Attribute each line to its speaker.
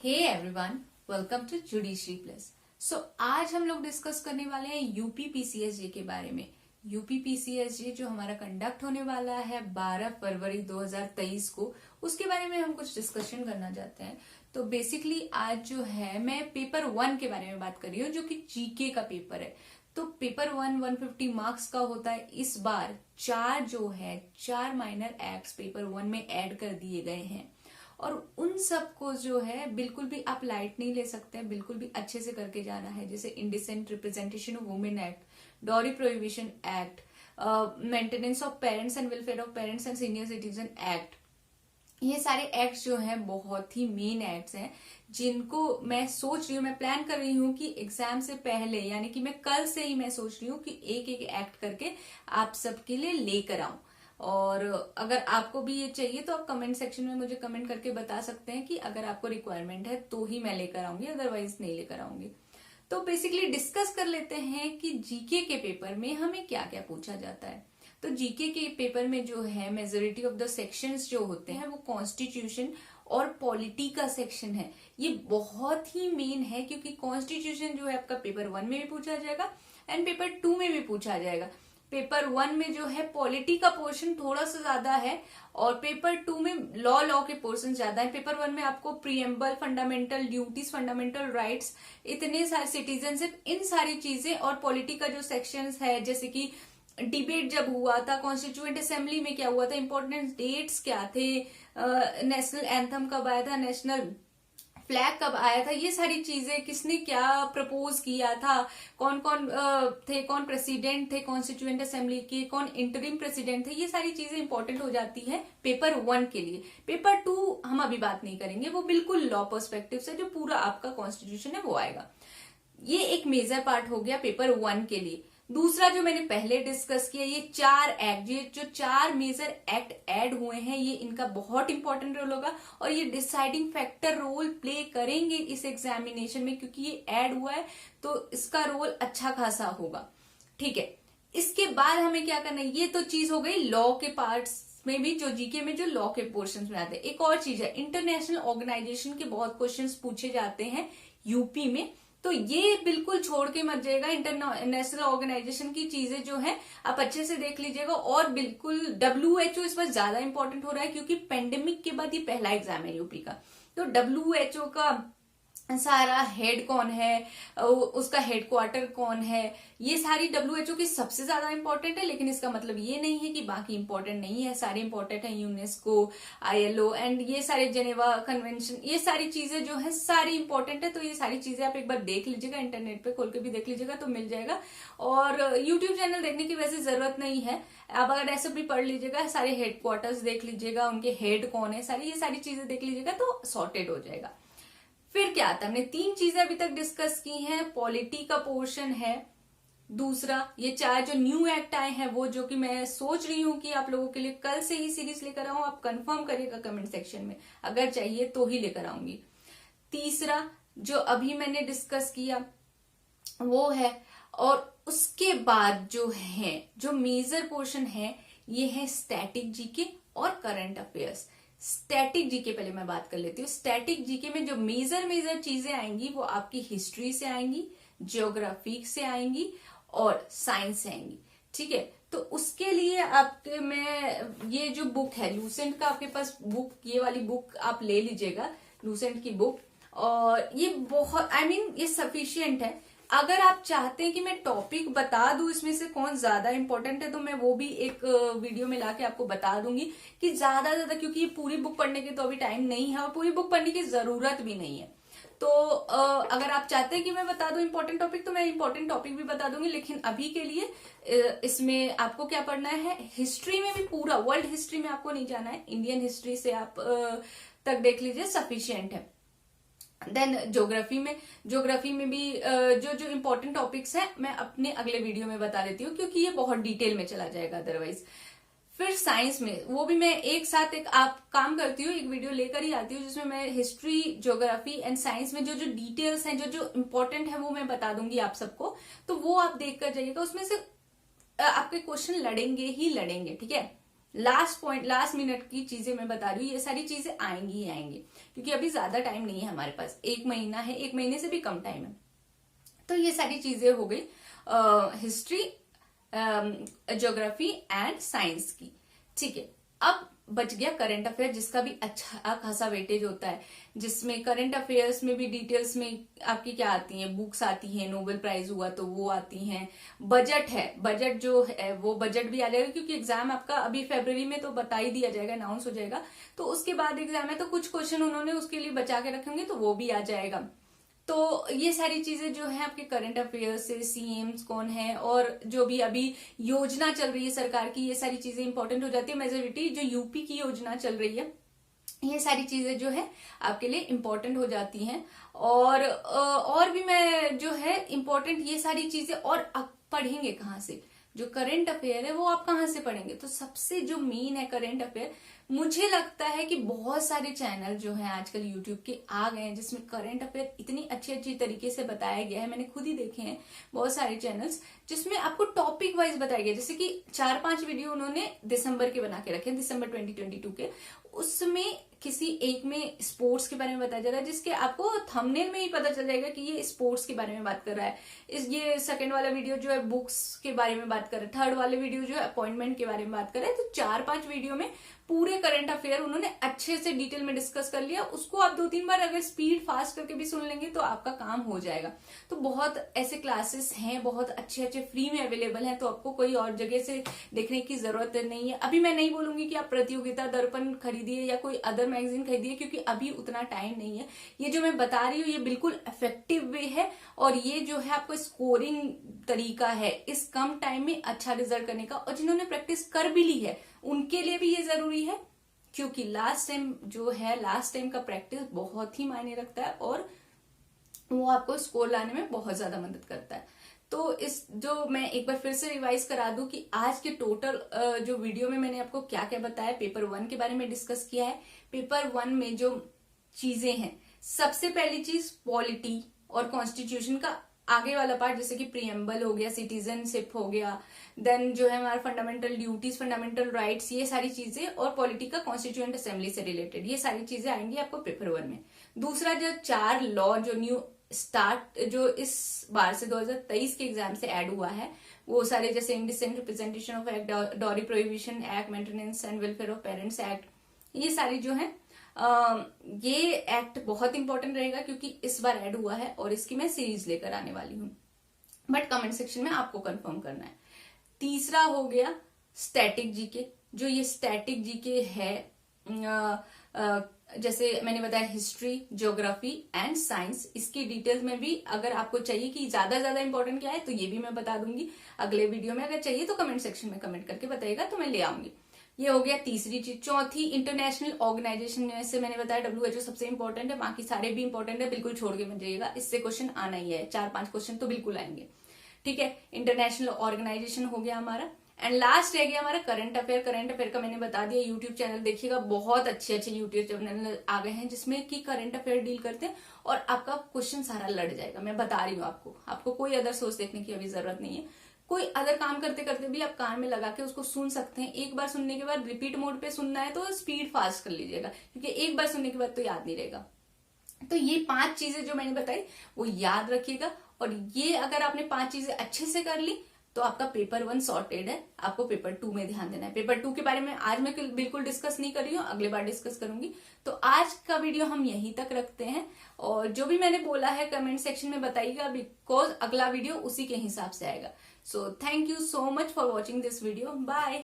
Speaker 1: Hey everyone, welcome to judiciary plus. आज हम लोग डिस्कस करने वाले हैं यूपी पीसीएसजे के बारे में। यूपी पीसीएसजे जो हमारा कंडक्ट होने वाला है 12 फरवरी 2023 को, उसके बारे में हम कुछ डिस्कशन करना चाहते हैं। तो बेसिकली आज जो है मैं पेपर 1 के बारे में बात कर रही हूँ, जो कि जीके का पेपर है। तो पेपर 1 150 मार्क्स का होता है। इस बार चार माइनर एक्ट्स पेपर 1 में ऐड कर दिए गए हैं और उन सब को जो है बिल्कुल भी आप लाइट नहीं ले सकते हैं, बिल्कुल भी अच्छे से करके जाना है। जैसे indecent representation of women act, dowry prohibition act, maintenance of parents and welfare of parents and senior citizen act. ये सारे एक्ट्स जो हैं बहुत ही मेन एक्ट्स हैं, जिनको मैं सोच रही हूँ, मैं प्लान कर रही हूँ कि एग्जाम से पहले, यानी कि मैं कल से ही मैं सोच रही हूँ कि एक एक एक्ट करके आप सबके लिए लेकर आऊं। और अगर आपको भी ये चाहिए तो आप कमेंट सेक्शन में मुझे कमेंट करके बता सकते हैं कि अगर आपको रिक्वायरमेंट है तो ही मैं लेकर आऊंगी, अदरवाइज नहीं लेकर आऊंगी। तो बेसिकली डिस्कस कर लेते हैं कि जीके के पेपर में हमें क्या क्या पूछा जाता है। तो जीके के पेपर में जो है मेजोरिटी ऑफ द सेक्शंस जो होते हैं वो कॉन्स्टिट्यूशन और पॉलिटी का सेक्शन है। ये बहुत ही मेन है क्योंकि कॉन्स्टिट्यूशन जो है आपका पेपर 1 में भी पूछा जाएगा एंड पेपर 2 में भी पूछा जाएगा। पेपर 1 में जो है पॉलिटी का पोर्शन थोड़ा सा ज्यादा है और पेपर 2 में लॉ के पोर्शन ज्यादा है। पेपर 1 में आपको preamble, fundamental duties, fundamental rights, इतने सारे सिटीजनशिप, इन सारी चीजें, और पॉलिटी का जो सेक्शंस है, जैसे कि डिबेट जब हुआ था कॉन्स्टिट्यूएंट असेंबली में क्या हुआ था, इंपॉर्टेंट डेट्स क्या थे, नेशनल एंथम कब आया था, नेशनल फ्लैग कब आया था, ये सारी चीजें, किसने क्या प्रपोज किया था, कौन कौन थे, कौन प्रेसिडेंट थे कॉन्स्टिट्यूएंट असेंबली के, कौन इंटरिम प्रेसिडेंट थे, ये सारी चीजें इंपॉर्टेंट हो जाती है पेपर 1 के लिए। पेपर 2 हम अभी बात नहीं करेंगे, वो बिल्कुल लॉ पर्सपेक्टिव से जो पूरा आपका कॉन्स्टिट्यूशन है वो आएगा। ये एक मेजर पार्ट हो गया पेपर 1 के लिए। दूसरा जो मैंने पहले डिस्कस किया, ये 4 एक्ट, ये जो 4 मेजर एक्ट ऐड हुए हैं, ये इनका बहुत इंपॉर्टेंट रोल होगा और ये डिसाइडिंग फैक्टर रोल प्ले करेंगे इस एग्जामिनेशन में, क्योंकि ये ऐड हुआ है तो इसका रोल अच्छा खासा होगा। ठीक है, इसके बाद हमें क्या करना है, ये तो चीज हो गई लॉ के पार्ट्स में भी, जो जीके में जो लॉ के पोर्शन में आते हैं। एक और चीज है, इंटरनेशनल ऑर्गेनाइजेशन के बहुत क्वेश्चंस पूछे जाते हैं यूपी में, तो ये बिल्कुल छोड़ के मत जाइएगा। इंटरनेशनल ऑर्गेनाइजेशन की चीजें जो है आप अच्छे से देख लीजिएगा। और बिल्कुल WHO इस बार ज्यादा इंपॉर्टेंट हो रहा है क्योंकि पेंडेमिक के बाद ये पहला एग्जाम है यूपी का। तो WHO का सारा हेड कौन है, उसका हेडक्वार्टर कौन है, ये सारी WHO की सबसे ज्यादा इंपॉर्टेंट है। लेकिन इसका मतलब ये नहीं है कि बाकी इंपॉर्टेंट नहीं है, सारे इंपॉर्टेंट है। यूनेस्को, ILO एंड ये सारे जेनेवा कन्वेंशन, ये सारी चीजें जो है सारी इंपॉर्टेंट है। तो ये सारी चीजें आप एक बार देख लीजिएगा, इंटरनेट पे खोल के भी देख लीजिएगा तो मिल जाएगा। और यूट्यूब चैनल देखने की वैसे जरूरत नहीं है, आप अगर ऐसे भी पढ़ लीजिएगा, सारे हेडक्वार्टर्स देख लीजिएगा, उनके हेड कौन है, सारी ये सारी चीजें देख लीजिएगा तो सॉर्टेड हो जाएगा। फिर क्या आता है, हमने 3 चीजें अभी तक डिस्कस की हैं। पॉलिटी का पोर्शन है, दूसरा ये 4 जो न्यू एक्ट आए हैं वो, जो कि मैं सोच रही हूं कि आप लोगों के लिए कल से ही सीरीज लेकर आऊं। आप कंफर्म करिएगा कमेंट सेक्शन में, अगर चाहिए तो ही लेकर आऊंगी। तीसरा जो अभी मैंने डिस्कस किया वो है, और उसके बाद जो है, जो मेजर पोर्शन है, ये है स्टैटिक जीके और करंट अफेयर्स। स्टैटिक जीके पहले मैं बात कर लेती हूँ। स्टैटिक जीके में जो मेजर चीजें आएंगी वो आपकी हिस्ट्री से आएंगी, ज्योग्राफी से आएंगी और साइंस से आएंगी। ठीक है, तो उसके लिए आपके मैं ये जो बुक है लूसेंट का, आपके पास बुक, ये वाली बुक आप ले लीजिएगा, लूसेंट की बुक। और ये बहुत ये सफिशियंट है। अगर आप चाहते हैं कि मैं टॉपिक बता दूं इसमें से कौन ज्यादा इंपॉर्टेंट है, तो मैं वो भी एक वीडियो में लाके आपको बता दूंगी कि ज्यादा, क्योंकि ये पूरी बुक पढ़ने के तो अभी टाइम नहीं है और पूरी बुक पढ़ने की जरूरत भी नहीं है। तो अगर आप चाहते हैं कि मैं बता दूं इंपॉर्टेंट टॉपिक, तो मैं इंपॉर्टेंट टॉपिक भी बता दूंगी। लेकिन अभी के लिए इसमें आपको क्या पढ़ना है, हिस्ट्री में भी पूरा वर्ल्ड हिस्ट्री में आपको नहीं जाना है, इंडियन हिस्ट्री से आप तक देख लीजिए, सफिशियंट है। देन ज्योग्राफी में भी जो जो इम्पोर्टेंट टॉपिक्स हैं मैं अपने अगले वीडियो में बता देती हूँ, क्योंकि ये बहुत डिटेल में चला जाएगा अदरवाइज। फिर साइंस में वो भी मैं एक साथ एक आप काम करती हूँ, एक वीडियो लेकर ही आती हूँ जिसमें मैं हिस्ट्री, ज्योग्राफी एंड साइंस में जो जो डिटेल्स हैं, जो जो इम्पोर्टेंट है वो मैं बता दूंगी आप सबको। तो वो आप देख कर जाइएगा, उसमें से आपके क्वेश्चन लड़ेंगे ही लड़ेंगे। ठीक है, लास्ट पॉइंट, लास्ट मिनट की चीजें मैं बता रही हूँ, ये सारी चीजें आएंगी ही आएंगी, क्योंकि अभी ज्यादा टाइम नहीं है हमारे पास, 1 महीना है, 1 महीने से भी कम टाइम है। तो ये सारी चीजें हो गई हिस्ट्री, ज्योग्राफी एंड साइंस की। ठीक है, अब बच गया करंट अफेयर, जिसका भी अच्छा खासा वेटेज होता है, जिसमें करंट अफेयर्स में भी डिटेल्स में आपकी क्या आती हैं, बुक्स आती हैं, नोबेल प्राइज हुआ तो वो आती हैं, बजट है, बजट जो है वो बजट भी आ जाएगा, क्योंकि एग्जाम आपका अभी फरवरी में तो बता ही दिया जाएगा, अनाउंस हो जाएगा, तो उसके बाद एग्जाम है, तो कुछ क्वेश्चन उन्होंने उसके लिए बचा के रखेंगे, तो वो भी आ जाएगा। तो ये सारी चीजें जो है आपके करंट अफेयर्स से, सीएम्स कौन है और जो भी अभी योजना चल रही है सरकार की, ये सारी चीजें इंपॉर्टेंट हो जाती है। मेजोरिटी जो यूपी की योजना चल रही है, ये सारी चीजें जो है आपके लिए इंपॉर्टेंट हो जाती हैं। और भी मैं जो है इंपॉर्टेंट ये सारी चीजें, और आप पढ़ेंगे कहाँ से, जो करंट अफेयर है वो आप कहाँ से पढ़ेंगे, तो सबसे जो मेन है करंट अफेयर, मुझे लगता है कि बहुत सारे चैनल जो हैं आजकल यूट्यूब के आ गए हैं, जिसमें करंट अफेयर इतनी अच्छी अच्छी तरीके से बताया गया है, मैंने खुद ही देखे हैं बहुत सारे चैनल्स, जिसमें आपको टॉपिक वाइज बताया गया, जैसे कि 4-5 वीडियो उन्होंने दिसंबर के बना के रखे, दिसंबर 2022 के, उसमें किसी एक में स्पोर्ट्स के बारे में बताया जा रहा है, जिसके आपको थंबनेल में ही पता चल जाएगा कि ये स्पोर्ट्स के बारे में बात कर रहा है। ये सेकंड वाला वीडियो जो है बुक्स के बारे में बात कर रहा है, थर्ड वाले वीडियो जो है अपॉइंटमेंट के बारे में बात कर रहा है। तो 4-5 वीडियो में पूरे करंट अफेयर उन्होंने अच्छे से डिटेल में डिस्कस कर लिया, उसको आप 2-3 बार अगर स्पीड फास्ट करके भी सुन लेंगे तो आपका काम हो जाएगा। तो बहुत ऐसे क्लासेस हैं, बहुत अच्छे अच्छे फ्री में अवेलेबल हैं, तो आपको कोई और जगह से देखने की जरूरत नहीं है। अभी मैं नहीं बोलूंगी कि आप प्रतियोगिता दर्पण खरीदिए या कोई अदर मैगजीन खरीदिए, क्योंकि अभी उतना टाइम नहीं है। ये जो मैं बता रही हूँ ये बिल्कुल इफेक्टिव वे है, और ये जो है आपको स्कोरिंग तरीका है इस कम टाइम में अच्छा रिजल्ट करने का, और जिन्होंने प्रैक्टिस कर भी ली है उनके लिए भी ये जरूरी है, क्योंकि लास्ट टाइम का प्रैक्टिस बहुत ही मायने रखता है, और वो आपको स्कोर लाने में बहुत ज्यादा मदद करता है। तो इस जो मैं एक बार फिर से रिवाइज करा दूं कि आज के टोटल जो वीडियो में मैंने आपको क्या क्या बताया, पेपर 1 के बारे में डिस्कस किया है। पेपर 1 में जो चीजें हैं, सबसे पहली चीज पॉलिटी और कॉन्स्टिट्यूशन का आगे वाला पार्ट, जैसे कि प्रीएम्बल हो गया, सिटीजनशिप हो गया, देन जो है हमारा फंडामेंटल ड्यूटीज, फंडामेंटल राइट्स, ये सारी चीजें, और पॉलिटी का कॉन्स्टिट्यूएंट असेंबली से रिलेटेड, ये सारी चीजें आएंगी आपको पेपर 1 में। दूसरा जो 4 लॉ जो न्यू स्टार्ट जो इस बार से 2023 के एग्जाम से ऐड हुआ है, वो सारे जैसे indecent representation of act, dowry prohibition act, maintenance and welfare of parents act, ये सारी जो है ये एक्ट बहुत इंपॉर्टेंट रहेगा, क्योंकि इस बार ऐड हुआ है और इसकी मैं सीरीज लेकर आने वाली हूं, बट कमेंट सेक्शन में आपको कंफर्म करना है। तीसरा हो गया स्टैटिक जीके, जो ये स्टैटिक जीके है, जैसे मैंने बताया हिस्ट्री, ज्योग्राफी एंड साइंस, इसकी डिटेल्स में भी अगर आपको चाहिए कि ज्यादा इंपॉर्टेंट क्या है, तो ये भी मैं बता दूंगी अगले वीडियो में। अगर चाहिए तो कमेंट सेक्शन में कमेंट करके बताइएगा, तो मैं ले आऊंगी। ये हो गया तीसरी चीज। चौथी, इंटरनेशनल ऑर्गेनाइजेशन, जैसे मैंने बताया WHO सबसे इंपॉर्टेंट है, बाकी सारे भी इंपॉर्टेंट है, बिल्कुल छोड़ के मत जाइएगा, इससे क्वेश्चन आना ही है, 4-5 क्वेश्चन तो बिल्कुल आएंगे। ठीक है, इंटरनेशनल ऑर्गेनाइजेशन हो गया हमारा। एंड लास्ट रह गया हमारा करंट अफेयर। करंट अफेयर का मैंने बता दिया, यूट्यूब चैनल देखिएगा, बहुत अच्छे यूट्यूब चैनल आ गए हैं जिसमें कि करंट अफेयर डील करते हैं, और आपका क्वेश्चन सारा लड़ जाएगा। मैं बता रही हूँ आपको कोई अदर सोर्स देखने की अभी जरूरत नहीं है। कोई अदर काम करते करते भी आप कान में लगा के उसको सुन सकते हैं। एक बार सुनने के बाद रिपीट मोड पे सुनना है तो स्पीड फास्ट कर लीजिएगा, क्योंकि एक बार सुनने के बाद तो याद नहीं रहेगा। तो ये 5 चीजें जो मैंने बताई वो याद रखिएगा, और ये अगर आपने 5 चीजें अच्छे से कर ली तो आपका पेपर 1 सॉर्टेड है। आपको पेपर 2 में ध्यान देना है। पेपर 2 के बारे में आज मैं बिल्कुल डिस्कस नहीं कर रही हूँ, अगले बार डिस्कस करूंगी। तो आज का वीडियो हम यहीं तक रखते हैं, और जो भी मैंने बोला है कमेंट सेक्शन में बताइएगा, बिकॉज अगला वीडियो उसी के हिसाब से आएगा। So thank you so much for watching this video. Bye.